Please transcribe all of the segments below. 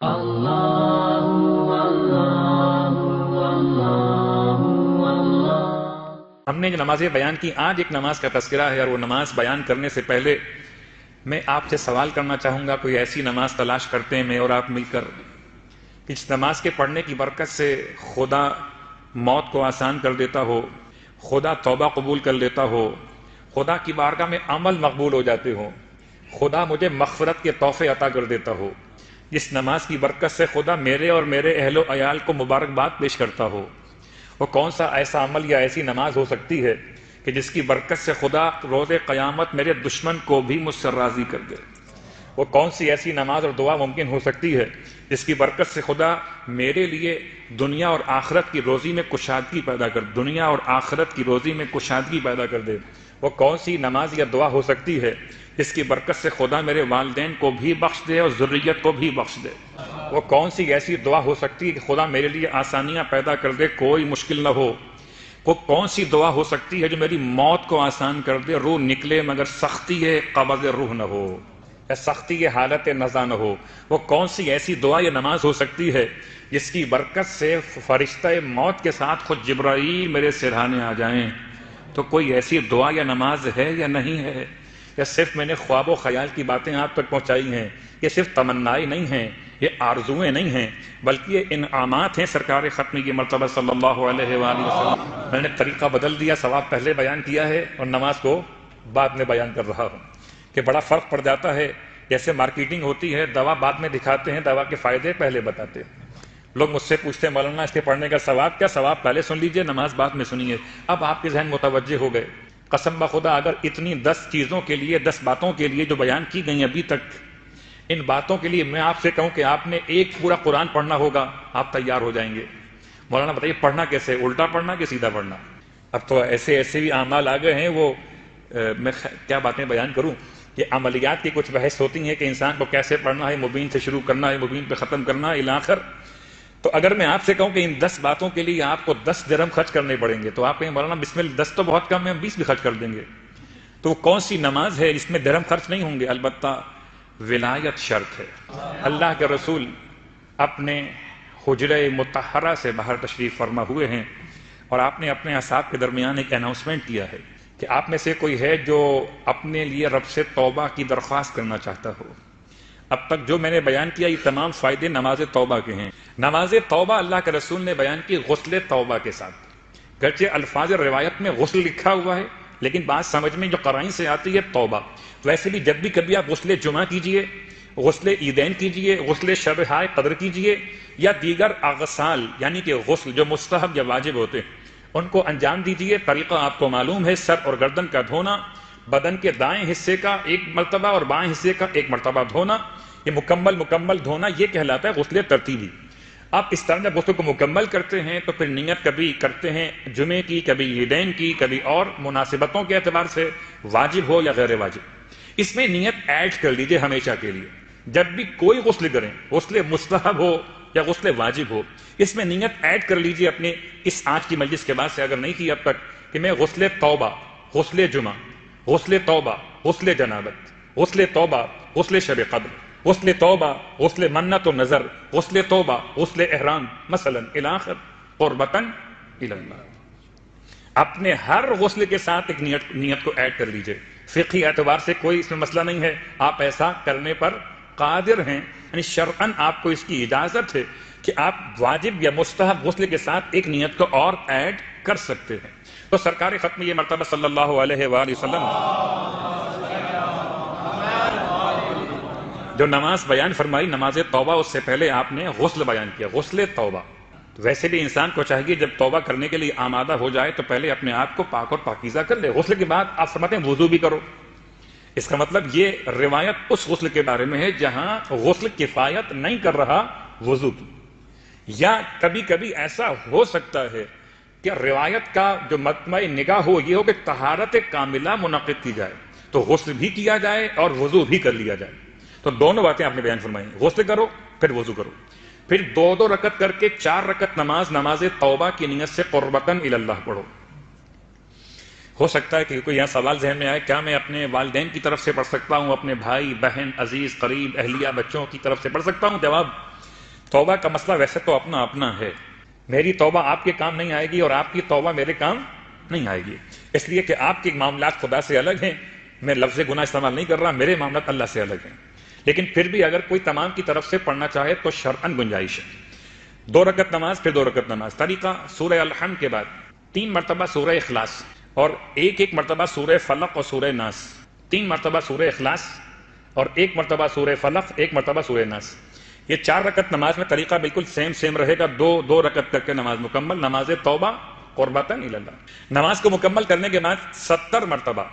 ہم نے جو نمازیں بیان کی، آج ایک نماز کا تذکرہ ہے، اور وہ نماز بیان کرنے سے پہلے میں آپ سے سوال کرنا چاہوں گا. کوئی ایسی نماز تلاش کرتے ہیں میں اور آپ مل کر کہ اس نماز کے پڑھنے کی برکت سے خدا موت کو آسان کر دیتا ہو، خدا توبہ قبول کر لیتا ہو، خدا کی بارگاہ میں عمل مقبول ہو جاتے ہو، خدا مجھے مغفرت کے تحفے عطا کر دیتا ہو. جس نماز کی برکت سے خدا میرے اور میرے اہل و عیال کو مبارکباد پیش کرتا ہو، وہ کون سا ایسا عمل یا ایسی نماز ہو سکتی ہے کہ جس کی برکت سے خدا روز قیامت میرے دشمن کو بھی مجھ سے راضی کر دے؟ وہ کون سی ایسی نماز اور دعا ممکن ہو سکتی ہے جس کی برکت سے خدا میرے لیے دنیا اور آخرت کی روزی میں کشادگی پیدا کر دنیا اور آخرت کی روزی میں کشادگی پیدا کر دے؟ وہ کون سی نماز یا دعا ہو سکتی ہے جس کی برکت سے خدا میرے والدین کو بھی بخش دے اور ذریت کو بھی بخش دے؟ وہ کون سی ایسی دعا ہو سکتی ہے کہ خدا میرے لیے آسانیاں پیدا کر دے، کوئی مشکل نہ ہو؟ وہ کون سی دعا ہو سکتی ہے جو میری موت کو آسان کر دے، روح نکلے مگر سختی ہے قبض روح نہ ہو، یا سختی کی حالت نزا نہ ہو؟ وہ کون سی ایسی دعا یا نماز ہو سکتی ہے جس کی برکت سے فرشتہ موت کے ساتھ خود جبرائیل میرے سرہانے آ جائیں؟ تو کوئی ایسی دعا یا نماز ہے یا نہیں ہے؟ یا صرف میں نے خواب و خیال کی باتیں آپ تک پہنچائی ہیں؟ یہ صرف تمنائیں نہیں ہیں، یہ آرزویں نہیں ہیں، بلکہ یہ انعامات ہیں سرکار ختم کی مرتبہ صلی اللہ علیہ وآلہ وسلم. میں نے طریقہ بدل دیا، ثواب پہلے بیان کیا ہے اور نماز کو بعد میں بیان کر رہا ہوں کہ بڑا فرق پڑ جاتا ہے. جیسے مارکیٹنگ ہوتی ہے، دوا بعد میں دکھاتے ہیں، دوا کے فائدے پہلے بتاتے ہیں. لوگ مجھ سے پوچھتے ہیں مولانا اس کے پڑھنے کا ثواب کیا؟ ثواب پہلے سن لیجئے، نماز بعد میں سنیے. اب آپ کے ذہن متوجہ ہو گئے. قسم بخدا اگر اتنی 10 چیزوں کے لیے، 10 باتوں کے لیے جو بیان کی گئی ابھی تک، ان باتوں کے لیے میں آپ سے کہوں کہ آپ نے ایک پورا قرآن پڑھنا ہوگا، آپ تیار ہو جائیں گے. مولانا بتائیے پڑھنا کیسے؟ الٹا پڑھنا کہ سیدھا پڑھنا؟ اب تو ایسے بھی اعمال آ گئے ہیں، وہ میں کیا باتیں بیان کروں. یہ عملیات کی کچھ بحث ہوتی ہیں کہ انسان کو کیسے پڑھنا ہے، مبین سے شروع کرنا ہے، مبین پہ ختم کرنا ہے، الی آخر. تو اگر میں آپ سے کہوں کہ ان 10 باتوں کے لیے آپ کو 10 درہم خرچ کرنے پڑیں گے، تو آپ کہیں مولانا بسم اللہ 10 تو بہت کم ہے، ہم 20 بھی خرچ کر دیں گے. تو کون سی نماز ہے جس میں درہم خرچ نہیں ہوں گے؟ البتہ ولایت شرط ہے. اللہ کے رسول اپنے حجرہ مطہرہ سے باہر تشریف فرما ہوئے ہیں، اور آپ نے اپنے اصحاب کے درمیان ایک اناؤنسمنٹ کیا ہے کہ آپ میں سے کوئی ہے جو اپنے لیے رب سے توبہ کی درخواست کرنا چاہتا ہو. اب تک جو میں نے بیان کیا یہ تمام فائدے نماز توبہ کے ہیں. نماز توبہ اللہ کے رسول نے بیان کی غسل توبہ کے ساتھ. گرچہ الفاظ روایت میں غسل لکھا ہوا ہے، لیکن بات سمجھ میں جو قرائن سے آتی ہے توبہ. ویسے بھی جب بھی کبھی آپ غسل جمعہ کیجئے، غسل عیدین کیجئے، غسل شب قدر کیجئے، یا دیگر اغسال یعنی کہ غسل جو مستحب یا واجب ہوتے ہیں ان کو انجام دیجئے. طریقہ آپ کو معلوم ہے، سر اور گردن کا دھونا، بدن کے دائیں حصے کا ایک مرتبہ اور بائیں حصے کا ایک مرتبہ دھونا، یہ مکمل دھونا یہ کہلاتا ہے غسل ترتیبی. آپ اس طرح جب غسل کو مکمل کرتے ہیں تو پھر نیت کبھی کرتے ہیں جمعے کی، کبھی عیدین کی، کبھی اور مناسبتوں کے اعتبار سے واجب ہو یا غیر واجب. اس میں نیت ایڈ کر لیجئے ہمیشہ کے لیے. جب بھی کوئی غسل کریں، غسل مستحب ہو یا غسل واجب ہو، اس میں نیت ایڈ کر لیجئے اپنے اس آج کی مجلس کے بعد سے، اگر نہیں کی اب تک، کہ میں غسل توبہ، غسل جمعہ، غسل توبہ، غسل جنابت، غسل توبہ، غسل شب قدر، غسل توبہ، غسل منت و نظر، غسل توبہ، غسل احرام مثلا الی آخر قربتاً الی اللہ. اپنے ہر غسل کے ساتھ ایک نیت کو ایڈ کر لیجئے. فقہی اعتبار سے کوئی اس میں مسئلہ نہیں ہے، آپ ایسا کرنے پر قادر ہیں، یعنی شرعاً آپ کو اس کی اجازت ہے کہ آپ واجب یا مستحب غسل کے ساتھ ایک نیت کو اور ایڈ کر سکتے ہیں. تو سرکار ختم یہ مرتبہ صلی اللہ علیہ وآلہ وسلم جو نماز بیان فرمائی، نماز توبہ، اس سے پہلے آپ نے غسل بیان کیا، غسل توبہ. ویسے بھی انسان کو چاہیے جب توبہ کرنے کے لیے آمادہ ہو جائے تو پہلے اپنے آپ کو پاک اور پاکیزہ کر لے. غسل کے بعد آپ فرماتے ہیں وضو بھی کرو. اس کا مطلب یہ روایت اس غسل کے بارے میں ہے جہاں غسل کفایت نہیں کر رہا وضو کی. یا کبھی کبھی ایسا ہو سکتا ہے کہ روایت کا جو مطمع نگاہ ہو یہ ہو کہ طہارت کاملہ منعقد کی جائے، تو غسل بھی کیا جائے اور وضو بھی کر لیا جائے. تو دونوں باتیں آپ نے بیان فرمائی، غسل کرو پھر وضو کرو، پھر 2 رکعت کر کے 4 رکعت نماز توبہ کی نیت سے قربتاً الی اللہ پڑھو. ہو سکتا ہے کہ کوئی یہاں سوال ذہن میں آئے، کیا میں اپنے والدین کی طرف سے پڑھ سکتا ہوں، اپنے بھائی بہن عزیز قریب اہلیہ بچوں کی طرف سے پڑھ سکتا ہوں؟ جواب، توبہ کا مسئلہ ویسے تو اپنا اپنا ہے، میری توبہ آپ کے کام نہیں آئے گی اور آپ کی توبہ میرے کام نہیں آئے گی، اس لیے کہ آپ کے معاملات خدا سے الگ ہیں، میں لفظ گناہ استعمال نہیں کر رہا، میرے معاملات اللہ سے الگ ہیں۔ لیکن پھر بھی اگر کوئی تمام کی طرف سے پڑھنا چاہے تو شرعاً گنجائش ہے۔ 2 رکعت نماز پھر 2 رکعت نماز، طریقہ سورہ الحمد کے بعد 3 مرتبہ سورہ اخلاص اور ایک مرتبہ سورہ فلق اور سورہ ناس، 3 مرتبہ سورہ اخلاص اور 1 مرتبہ سورہ فلق، 1 مرتبہ سورہ ناس۔ یہ 4 رکعت نماز میں طریقہ بالکل سیم رہے گا، 2 رکعت کر کے نماز مکمل، نماز توبہ قربتاً الی اللہ۔ نماز کو مکمل کرنے کے بعد 70 مرتبہ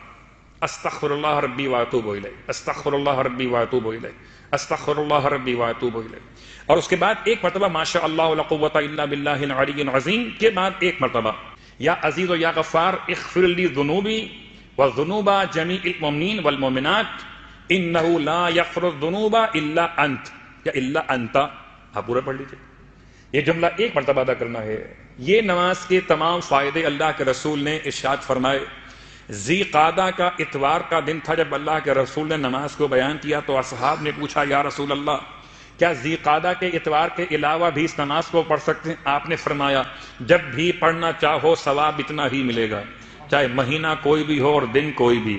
استغفر اللہ ربی واتوب الیہ، استغفر اللہ ربی واتوب الیہ، استغفر اللہ ربی واتوب الیہ، اور اس کے بعد 1 مرتبہ ما شاء اللہ لا قوۃ الا باللہ العلی العظیم کے بعد 1 مرتبہ یا عزیز و یا غفار اغفر لی ذنوبی وذنوب جمیع المؤمنین والمؤمنات انہ لا یغفر الذنوب الا انت یا الا انت، آپ پورا پڑھ لیجیے۔ یہ جملہ 1 مرتبہ ادا کرنا ہے۔ یہ نماز کے تمام فائدے اللہ کے رسول نے ارشاد فرمائے۔ ذی قعدہ کا اتوار کا دن تھا جب اللہ کے رسول نے نماز کو بیان کیا تو اصحاب نے پوچھا یا رسول اللہ کیا ذی قعدہ کے اتوار کے علاوہ بھی اس نماز کو پڑھ سکتے ہیں؟ آپ نے فرمایا جب بھی پڑھنا چاہو ثواب اتنا ہی ملے گا، چاہے مہینہ کوئی بھی ہو اور دن کوئی بھی۔